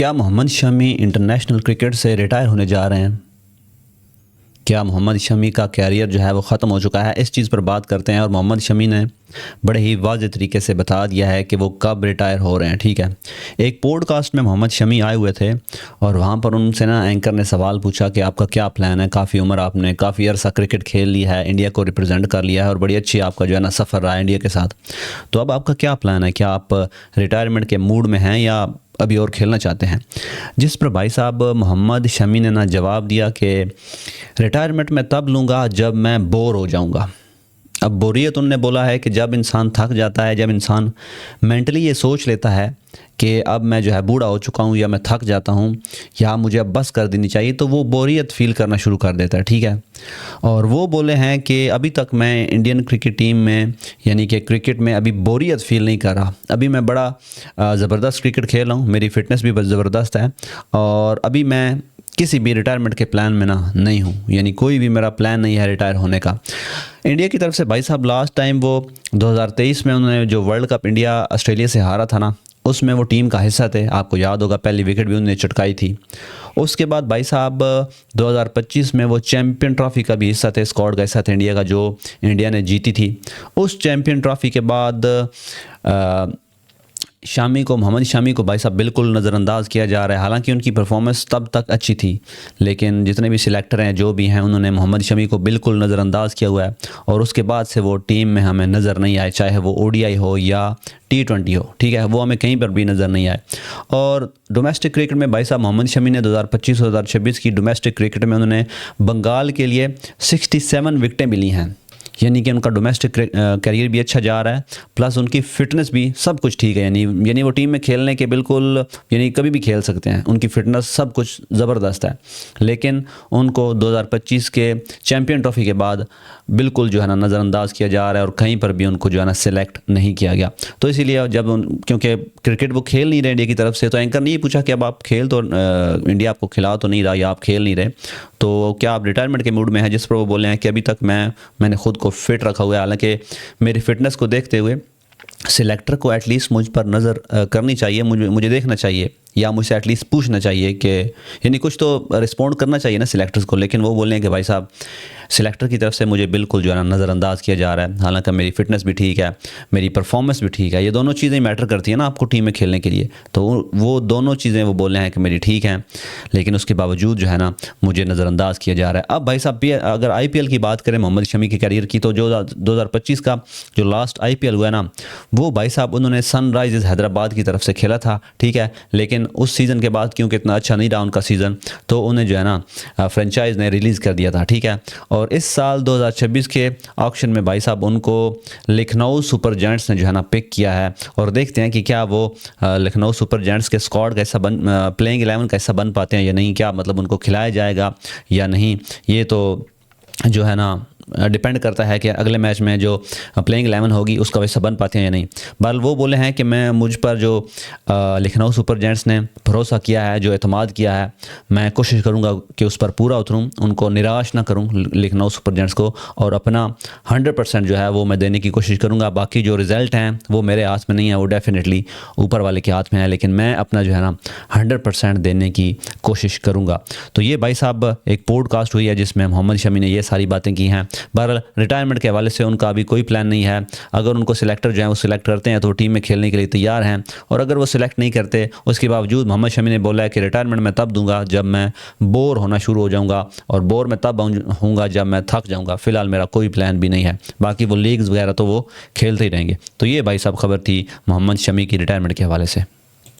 क्या Mohammed Shami international cricket से retire होने जा रहे हैं? क्या मोहम्मद शमी का कैरियर जो है वो ख़त्म हो चुका है? इस चीज़ पर बात करते हैं। और मोहम्मद शमी ने बड़े ही वाज़ेह तरीके से बता दिया है कि वो कब रिटायर हो रहे हैं। ठीक है, एक पॉडकास्ट में मोहम्मद शमी आए हुए थे और वहाँ पर उनसे ना एंकर ने सवाल पूछा कि आपका क्या प्लान है, काफ़ी उम्र आपने काफ़ी अरसा क्रिकेट खेल ली है, इंडिया को रिप्रेजेंट कर लिया है और बड़ी अच्छी आपका जो है ना सफ़र रहा है इंडिया के साथ, तो अब आपका क्या प्लान है? क्या आप रिटायरमेंट के मूड में हैं या अभी और खेलना चाहते हैं? जिस पर भाई साहब मोहम्मद शमी ने ना जवाब दिया कि रिटायरमेंट मैं तब लूँगा जब मैं बोर हो जाऊँगा। अब बोरियत उनने बोला है कि जब इंसान थक जाता है, जब इंसान मेंटली ये सोच लेता है कि अब मैं जो है बूढ़ा हो चुका हूँ या मैं थक जाता हूँ या मुझे अब बस कर देनी चाहिए, तो वो बोरियत फील करना शुरू कर देता है। ठीक है, और वो बोले हैं कि अभी तक मैं इंडियन क्रिकेट टीम में यानी कि क्रिकेट में अभी बोरियत फील नहीं कर रहा। अभी मैं बड़ा ज़बरदस्त क्रिकेट खेल रहा हूँ, मेरी फ़िटनेस भी ज़बरदस्त है और अभी मैं किसी भी रिटायरमेंट के प्लान में ना नहीं हूँ, यानी कोई भी मेरा प्लान नहीं है रिटायर होने का। इंडिया की तरफ से भाई साहब लास्ट टाइम वो 2023 में उन्होंने जो वर्ल्ड कप इंडिया ऑस्ट्रेलिया से हारा था ना, उसमें वो टीम का हिस्सा थे। आपको याद होगा पहली विकेट भी उन्होंने चटकाई थी। उसके बाद भाई साहब 2025 में वो चैम्पियन ट्रॉफ़ी का भी हिस्सा थे, स्क्वाड का हिस्सा थे इंडिया का, जो इंडिया ने जीती थी। उस चैम्पियन ट्रॉफ़ी के बाद मोहम्मद शमी को भाई साहब बिल्कुल नज़रअंदाज किया जा रहा है। हालांकि उनकी परफॉर्मेंस तब तक अच्छी थी, लेकिन जितने भी सिलेक्टर हैं जो भी हैं उन्होंने मोहम्मद शमी को बिल्कुल नज़रअंदाज किया हुआ है और उसके बाद से वो टीम में हमें नज़र नहीं आए, चाहे वो ओडीआई हो या T20 हो। ठीक है, वो हमें कहीं पर भी नज़र नहीं आए। और डोमेस्टिक क्रिकेट में भाई साहब मोहम्मद शमी ने 2025-2026 की डोमेस्टिक क्रिकेट में उन्होंने बंगाल के लिए 67 विकटें भी ली हैं, यानी कि उनका डोमेस्टिक करियर भी अच्छा जा रहा है, प्लस उनकी फ़िटनेस भी सब कुछ ठीक है। यानी वो टीम में खेलने के बिल्कुल यानी कभी भी खेल सकते हैं, उनकी फ़िटनेस सब कुछ ज़बरदस्त है। लेकिन उनको 2025 के चैम्पियन ट्रॉफ़ी के बाद बिल्कुल जो है ना नज़रअंदाज किया जा रहा है और कहीं पर भी उनको जो है ना सिलेक्ट नहीं किया गया। तो इसीलिए क्योंकि क्रिकेट वो खेल नहीं रहे इंडिया की तरफ से, तो एंकर ने ये पूछा कि अब आप खेल तो इंडिया आपको खिला तो नहीं रहा या आप खेल नहीं रहे, तो क्या आप रिटायरमेंट के मूड में हैं? जिस पर वो बोले हैं कि अभी तक मैंने खुद को फिट रखा हुआ है। हालांकि मेरी फ़िटनेस को देखते हुए सिलेक्टर को एटलीस्ट मुझ पर नज़र करनी चाहिए, मुझे देखना चाहिए या मुझसे एटलीस्ट पूछना चाहिए कि यानी कुछ तो रिस्पॉन्ड करना चाहिए ना सिलेक्टर्स को। लेकिन वो बोल रहे हैं कि भाई साहब सिलेक्टर की तरफ से मुझे बिल्कुल जो है ना नज़रअंदाज किया जा रहा है। हालांकि मेरी फ़िटनेस भी ठीक है, मेरी परफॉर्मेंस भी ठीक है, ये दोनों चीज़ें मैटर करती हैं ना आपको टीम में खेलने के लिए। तो वो दोनों चीज़ें वो बोल रहे हैं कि मेरी ठीक हैं, लेकिन उसके बावजूद जो है ना मुझे नज़रअंदाज किया जा रहा है। अब भाई साहब अगर IPL की बात करें मोहम्मद शमी के करियर की, तो जो 2025 का जो लास्ट IPL हुआ है ना, वो भाई साहब उन्होंने सनराइजर्स हैदराबाद की तरफ से खेला था। ठीक है, लेकिन उस सीज़न के बाद क्योंकि इतना अच्छा नहीं रहा उनका सीज़न, तो उन्हें जो है ना फ्रेंचाइज ने रिलीज़ कर दिया था। ठीक है, और इस साल 2026 के ऑक्शन में भाई साहब उनको लखनऊ सुपर जायंट्स ने जो है ना पिक किया है। और देखते हैं कि क्या वो लखनऊ सुपर जायंट्स के स्क्वाड का हिस्सा प्लेइंग 11 का हिस्सा बन पाते हैं या नहीं, क्या मतलब उनको खिलाया जाएगा या नहीं, ये तो जो है ना डिपेंड करता है कि अगले मैच में जो प्लेइंग 11 होगी उसका वैसा बन पाते हैं या नहीं। बहरहाल वो बोले हैं कि मैं मुझ पर जो लखनऊ सुपर जायंट्स ने भरोसा किया है, जो एतमाद किया है, मैं कोशिश करूंगा कि उस पर पूरा उतरूं, उनको निराश ना करूं लखनऊ सुपर जायंट्स को, और अपना 100% जो है वो मैं देने की कोशिश करूंगा। बाकी जो रिज़ल्ट हैं वो मेरे हाथ में नहीं है, वो डेफिनेटली ऊपर वाले के हाथ में है, लेकिन मैं अपना जो है ना 100% देने की कोशिश करूँगा। तो ये भाई साहब एक पॉडकास्ट हुई है जिसमें मोहम्मद शमी ने ये सारी बातें की हैं। बहरहाल रिटायरमेंट के हवाले से उनका अभी कोई प्लान नहीं है। अगर उनको सिलेक्टर जो है वो सिलेक्ट करते हैं तो टीम में खेलने के लिए तैयार हैं, और अगर वो सिलेक्ट नहीं करते उसके बावजूद मोहम्मद शमी ने बोला है कि रिटायरमेंट मैं तब दूंगा जब मैं बोर होना शुरू हो जाऊंगा, और बोर मैं तब होऊंगा जब मैं थक जाऊंगा। फिलहाल मेरा कोई प्लान भी नहीं है, बाकी वो लीग्स वगैरह तो वो खेलते ही रहेंगे। तो ये भाई साहब खबर थी मोहम्मद शमी की रिटायरमेंट के हवाले से।